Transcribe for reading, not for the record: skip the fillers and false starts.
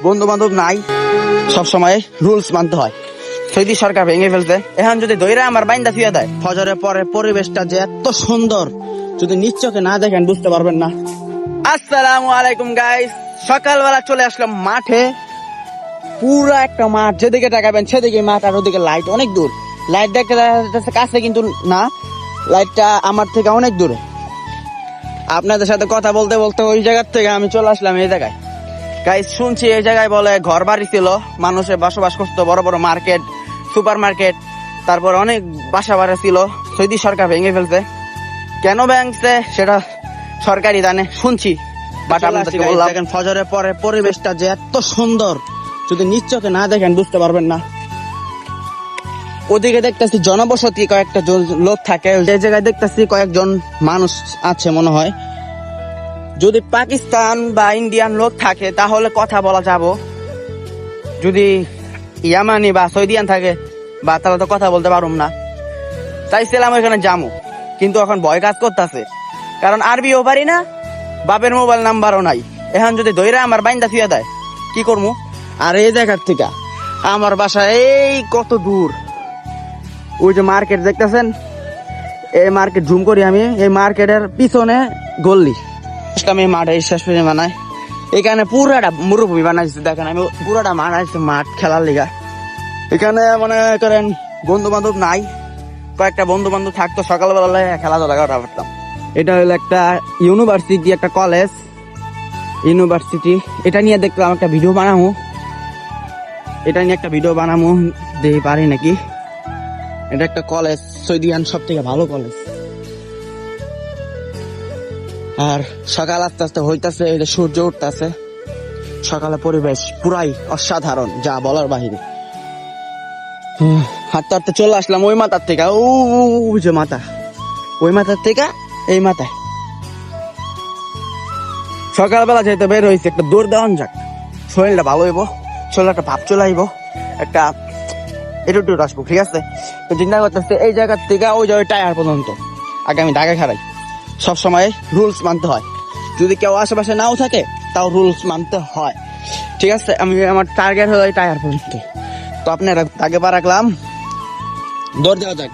বন্ধু বান্ধব নাই, সবসময় রুলস মানতে হয়। সৌদি সরকার ভেঙে ফেলছে, এখন যদি দইরা আমার বাইন্দা ফিয়া দেয়। ফজরের পরে পরিবেশটা যে এত সুন্দর, যদি নিজ চোখে না দেখেন বুঝতে পারবেন না। আসসালামু আলাইকুম গাইস, সকালবেলা চলে আসলাম মাঠে। পুরা একটা মাঠ, যেদিকে তাকাবেন সেদিকে মাঠ, আর ওদিকে লাইট অনেক দূর। লাইট দেখতে যাচ্ছে কাছে, কিন্তু না, লাইটটা আমার থেকে অনেক দূরে। আপনাদের সাথে কথা বলতে বলতে ওই জায়গার থেকে আমি চলে আসলাম এই জায়গায়। গাইস, শুনছি এই জায়গায় বলে ঘর বাড়ি ছিল, মানুষের বসবাস করতো, বড় বড় মার্কেট, সুপার মার্কেট, তারপর অনেক বাসা বাড়া ছিল। সৌদি সরকার ভেঙে ফেলছে। কেন ভেঙছে সেটা সরকারি জানে, শুনছি। বাট আপনাদেরকে বললাম, দেখেন ফজরের পরে পরিবেশটা যে এত সুন্দর, যদি নিজ চোখে না দেখেন বুঝতে পারবেন না। ওদিকে দেখতেছি জনবসতি, কয়েকটা লোক থাকে। যে জায়গায় দেখতেছি কয়েকজন মানুষ আছে মনে হয়। যদি পাকিস্তান বা ইন্ডিয়ান লোক থাকে তাহলে কথা বলা যাব, যদি ইয়ামানি বা সৌদিয়ান থাকে বা তাহলে তো কথা বলতে পারুম না। চাইছিলাম ওইখানে যাবো, কিন্তু এখন ভয় কাজ করতেছে, কারণ আরবিও পারি না, বাপের মোবাইল নাম্বারও নাই। এখন যদি দইরা আমার বাইন্দা ফিয়া দেয় কি করবো? আর এই জায়গার থেকে আমার বাসা এই কত দূর। ওই যে মার্কেট দেখতেছেন, এই মার্কেট জুম করি আমি, এই মার্কেটের পিছনে গল্লি। আমি মাঠে শেষ পর্যন্ত বানাই, এখানে পুরাটা মরুভূমি বানাইছি। দেখেন আমি পুরাটা বানাইছি মাঠ খেলার লিগা। এখানে মনে করেন বন্ধু বান্ধব নাই, কয়েকটা বন্ধু বান্ধব থাকতো, সকালবেলায় খেলাধুলা করা পারতাম। এটা হলো একটা ইউনিভার্সিটি, একটা কলেজ ইউনিভার্সিটি। এটা নিয়ে দেখলাম একটা ভিডিও বানাবো, দেখি পারি নাকি। এটা একটা কলেজ, সৌদিয়ান সব থেকে ভালো কলেজ। আর সকাল আস্তে আস্তে হইতাছে, এটা সূর্য উঠতেছে। সকালে পরিবেশ পুরাই অসাধারণ, যা বলার বাহিরে। হাঁটতে হাঁটতে চলে আসলাম ওই মাথার থেকে, ওই যে মাথা, ওই মাথার থেকে এই মাথায়। সকালবেলা যেতে বের হয়েছে, একটা দৌড় দেওয়ান যাক, শরীরটা ভালো হইব, শরীরে একটা ভাব চলে আইব, একটা এটুটুট আসবো। ঠিক আছে, তো চিন্তা করতেছে এই জায়গার থেকে ওই জায়গায় টায়ার পর্যন্ত আগে আমি ঢাকা খাড়াই। সবসময় রুলস মানতে হয়, যদি কেউ আশেপাশে নাও থাকে তাও রুলস মানতে হয়। ঠিক আছে, আমি আমার টার্গেট হলো টায়ার পর্যন্ত। তো আপনারা আগে পা রাখলাম, দৌড় দেওয়া যাক।